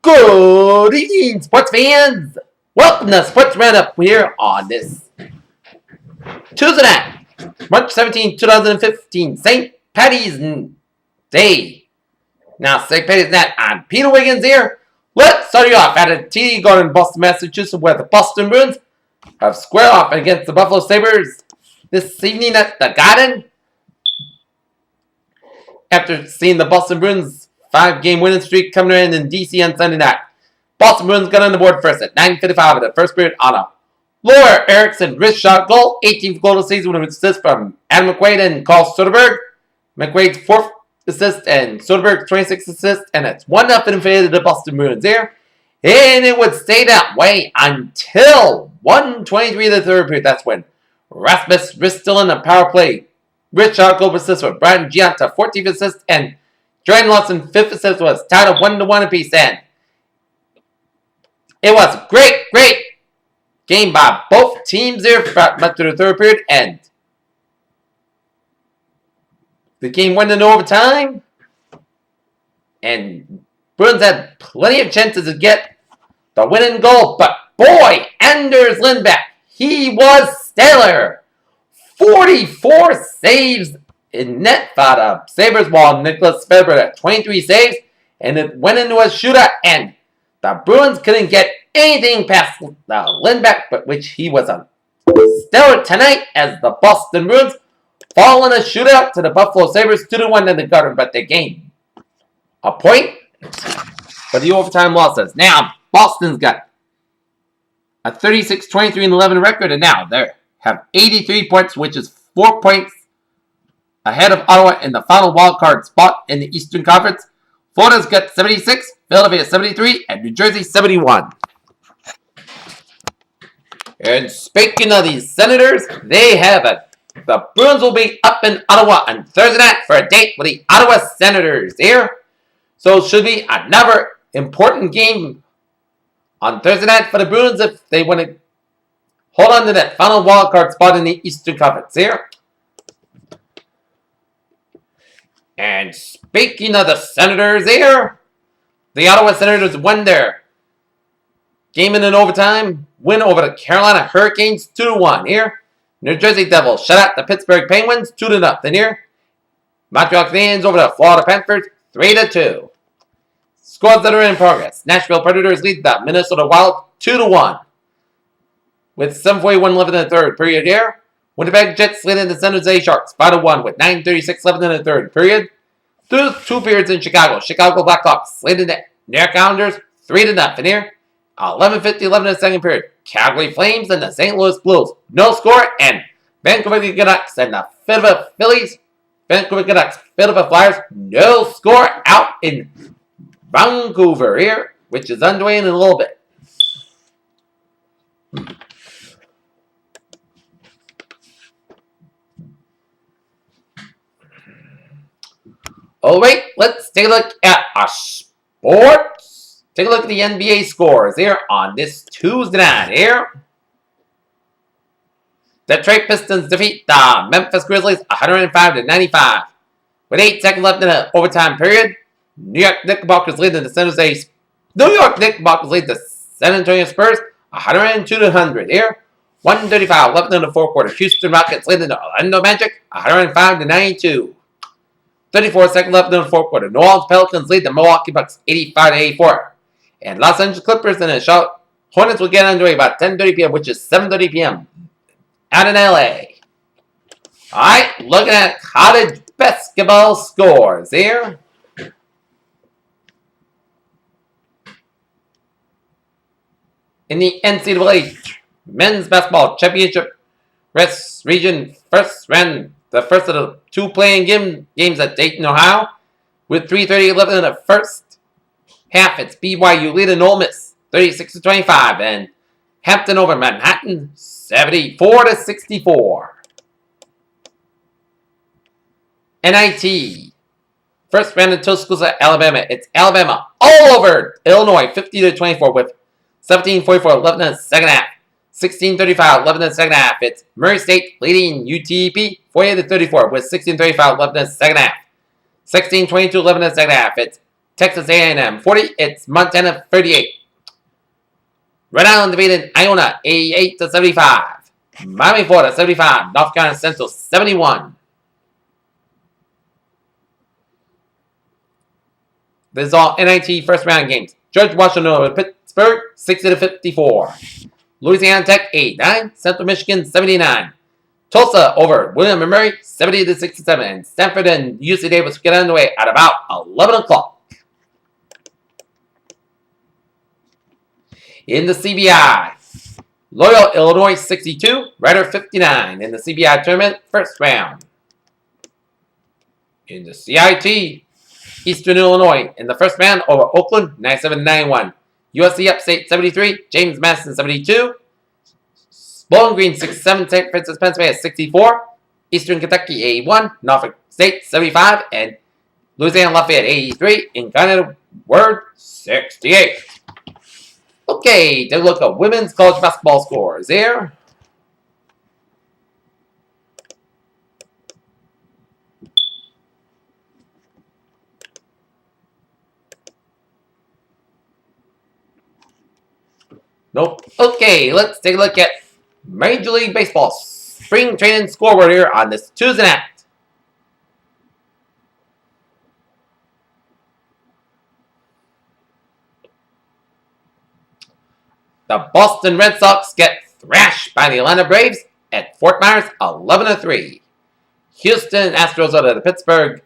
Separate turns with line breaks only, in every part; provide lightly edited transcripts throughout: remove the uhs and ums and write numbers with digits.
Good evening, sports fans! Welcome to Sports Roundup here on this Tuesday night, March 17, 2015, St. Patty's Day. Now, St. Patty's night, I'm Peter Wiggins here. Let's start you off at a TD Garden, Boston, Massachusetts, where the Boston Bruins have squared off against the Buffalo Sabres this evening at the Garden. After seeing the Boston Bruins 5-game winning streak coming in DC on Sunday night, Boston Bruins got on the board first at 9:55 of the first period on a Laura Erickson wrist shot goal, 18th goal of the season with an assist from Adam McQuaid and Carl Soderberg. McQuaid's 4th assist and Soderberg's 26th assist, and it's 1-0 in favor of the Boston Bruins there. And it would stay that way until 1:23 of the third period. That's when Rasmus Ristolainen a power play wrist shot goal assist with Brian Gianta, 14th assist, and Jordan Lawson 5th assist was tied up 1-1 apiece. And it was a great game by both teams there up to the third period, and the game went into overtime, and Bruins had plenty of chances to get the winning goal, but boy, Anders Lindback, he was stellar. 44 saves in net by the Sabres, while Nicholas Faber had 23 saves, and it went into a shootout, and the Bruins couldn't get anything past Lindback, but which he was a stellar tonight as the Boston Bruins fall in a shootout to the Buffalo Sabres 2-1 in the Garden, but they gained a point for the overtime losses. Now, Boston's got a 36-23-11 record, and now they have 83 points, which is 4 points ahead of Ottawa in the final wildcard spot in the Eastern Conference. Florida's got 76, Philadelphia 73, and New Jersey 71. And speaking of these Senators, they have it. The Bruins will be up in Ottawa on Thursday night for a date with the Ottawa Senators here. So it should be another important game on Thursday night for the Bruins if they want to hold on to that final wildcard spot in the Eastern Conference here. And speaking of the Senators here, the Ottawa Senators won their game in an overtime win over the Carolina Hurricanes 2-1 here. New Jersey Devils shut out the Pittsburgh Penguins 2-0 here. Montreal Canadiens over the Florida Panthers 3-2. Scores that are in progress. Nashville Predators lead the Minnesota Wild 2-1. With 7:41 left in the third period here. Winnipeg Jets leading the San Jose Sharks 5-1 with 9:36 left in the third period. Through 2 periods in Chicago, Chicago Blackhawks leading the New York Islanders 3-0 here. 11:50 left in the second period. Calgary Flames and the St. Louis Blues no score, and Vancouver Canucks and the Philadelphia Phillies, Vancouver Canucks, Philadelphia Flyers no score out in Vancouver here, which is underway in a little bit. Alright, let's take a look at our sports. Take a look at the NBA scores here on this Tuesday night here. Detroit Pistons defeat the Memphis Grizzlies 105-95. With 8 seconds left in the overtime period, New York Knickerbockers lead the San Antonio Spurs 102-100 here. 135 left in the fourth quarter. Houston Rockets lead the Orlando Magic 105-92. 34 seconds left in the fourth quarter. New Orleans Pelicans lead the Milwaukee Bucks 85-84. And Los Angeles Clippers and the Charlotte Hornets will get underway about 10:30 p.m., which is 7:30 p.m. out in LA. Alright, looking at college basketball scores here. In the NCAA Men's Basketball Championship West Region first round, the first of the 2 playing games at Dayton, Ohio. With 3:30 left in the first half, it's BYU leading Ole Miss 36-25, and Hampton over Manhattan 74-64. NIT first round of Tuscaloosa, Alabama. It's Alabama all over Illinois 50-24 with 17:44 left in the second half. 16:35 left in the second half. It's Murray State leading UTEP 48-34 with 16:35 left in the second half. 16:22 left in the second half. It's Texas A&M 40. It's Montana 38. Rhode Island defeated Iona 88-75. Miami, Florida 75. North Carolina Central 71. This is all NIT first round games. George Washington over Pittsburgh 60-54. Louisiana Tech 89. Central Michigan 79. Tulsa over William & Mary 70-67. And Stanford and UC Davis get underway at about 11 o'clock. In the CBI, Loyola, Illinois 62, Rider 59 in the CBI tournament first round. In the CIT, Eastern Illinois in the first round over Oakland 97-91. USC upstate 73, James Madison 72. Bowling Green 67, St. Francis, Pennsylvania 64. Eastern Kentucky 81, Norfolk State 75, and Louisiana Lafayette 83. Incarnate Word 68. Okay, take a look at women's college basketball scores here. Nope. Okay, let's take a look at Major League Baseball spring training scoreboard here on this Tuesday night. The Boston Red Sox get thrashed by the Atlanta Braves at Fort Myers 11-3. Houston Astros over the Pittsburgh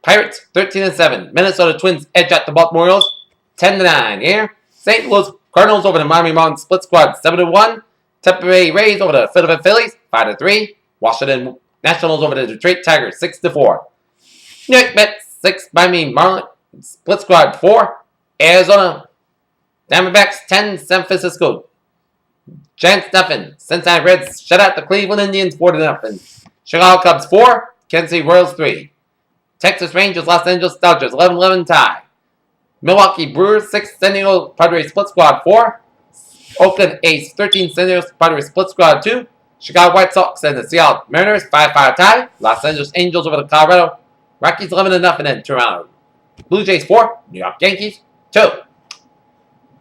Pirates 13-7. Minnesota Twins edge out the Baltimore Orioles 10-9 here. St. Louis Cardinals over the Miami Marlins split squad 7-1. Tampa Bay Rays over the Philadelphia Phillies 5-3. Washington Nationals over the Detroit Tigers 6-4. New York Mets 6. Miami Marlins split squad 4. Arizona Diamondbacks 10. San Francisco Giants nothing. Cincinnati Reds shut out the Cleveland Indians 4-0. Chicago Cubs 4. Kansas City Royals 3. Texas Rangers Los Angeles Dodgers 11-11 tie. Milwaukee Brewers 6. San Diego Padres split squad 4. Oakland A's 13. San Diego Padres split squad 2. Chicago White Sox and the Seattle Mariners 5-5 tie. Los Angeles Angels over the Colorado Rockies 11-0 in Toronto. Blue Jays 4. New York Yankees 2.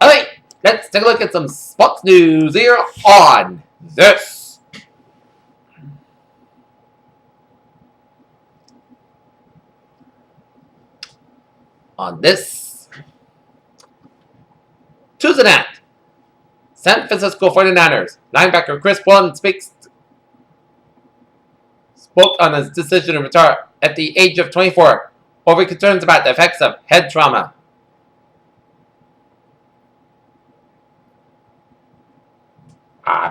Alright, let's take a look at some sports news here on this. On this Tuesday night, San Francisco 49ers linebacker Chris Blunt spoke on his decision to retire at the age of 24 over concerns about the effects of head trauma.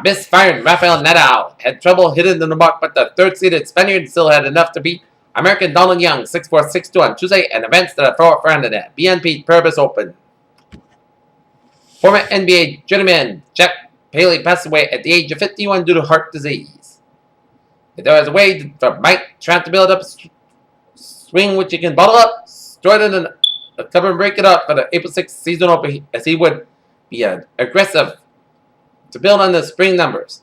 Misfired Rafael Nadal had trouble hitting the mark, but the third-seeded Spaniard still had enough to beat American Donald Young 6-4, 6-2 on Tuesday and events that are far rounded at BNP Paribas Open. Former NBA journeyman Jack Paley passed away at the age of 51 due to heart disease. If there was a way for Mike trying to build up a swing which he can bottle up, store it in a cover and break it up for the April 6th season open, as he would be aggressive to build on the spring numbers.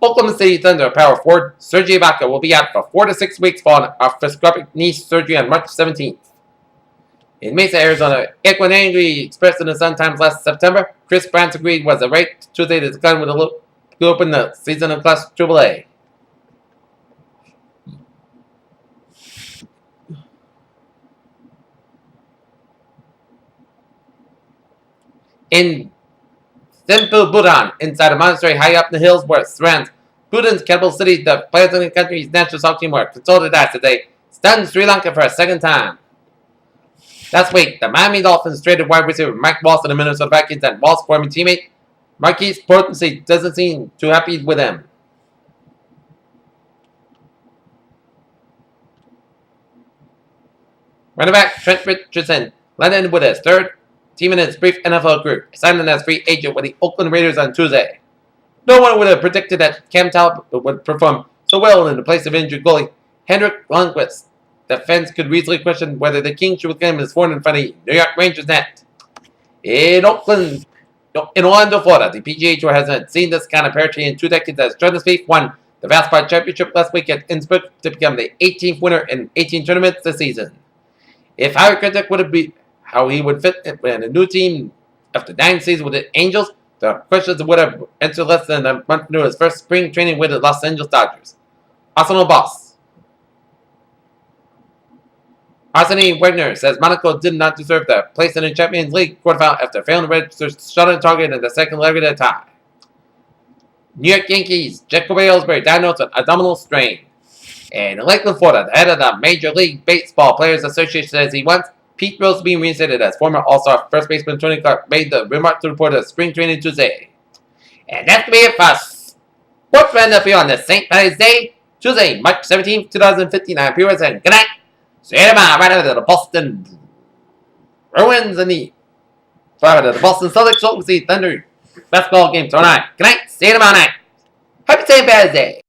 Oklahoma City Thunder power forward Serge Ibaka will be out for 4 to 6 weeks following arthroscopic knee surgery on March 17th. In Mesa, Arizona, equanimity expressed in the Sun Times last September, Chris Bryant agreed was a right Tuesday to decline with a look to open the season in Class AAA. In Thimphu, Bhutan, inside a monastery high up in the hills where it surrounds Bhutan's capital city, the players in the country's national soccer team were consolidated as they stunned Sri Lanka for a second time. Last week, the Miami Dolphins traded wide receiver Mike Wallace to the Minnesota Vikings, and Wallace's former teammate Marquise Potency doesn't seem too happy with him. Running back Trent Richardson landed with his third team in his brief NFL career, signed as free agent with the Oakland Raiders on Tuesday. No one would have predicted that Cam Talbot would perform so well in the place of injured goalie Hendrik Lundqvist. The fans could reasonably question whether the King should reclaim his form in front of the New York Rangers net. In Orlando, Florida, the PGA Tour hasn't seen this kind of parity in 2 decades as Jordan Spieth won the Valspar Championship last week at Innsbruck to become the 18th winner in 18 tournaments this season. If Howard Critic would how he would fit in a new team after 9 seasons with the Angels. The questions would have entered less than a month into his first spring training with the Los Angeles Dodgers. Arsenal boss Arsene Wenger says Monaco did not deserve the place in the Champions League quarterfinal after failing to register shot target in the second leg of the tie. New York Yankees, Jacoby Ellsbury diagnosed with abdominal strain. And in Lakeland, Florida, the head of the Major League Baseball Players Association says he wants Pete Rose being reinstated as former All-Star first baseman Tony Clark made the remark to report of spring training Tuesday. And that's going to be it for Sports Roundup here on this St. Patty's Day, Tuesday, March 17th, 2015. I'm P. and good night. See you tomorrow, right after the Boston Bruins and the Boston Celtics will see Thunder basketball game tomorrow night. Good night. See you tomorrow night. Happy St. Patty's Day.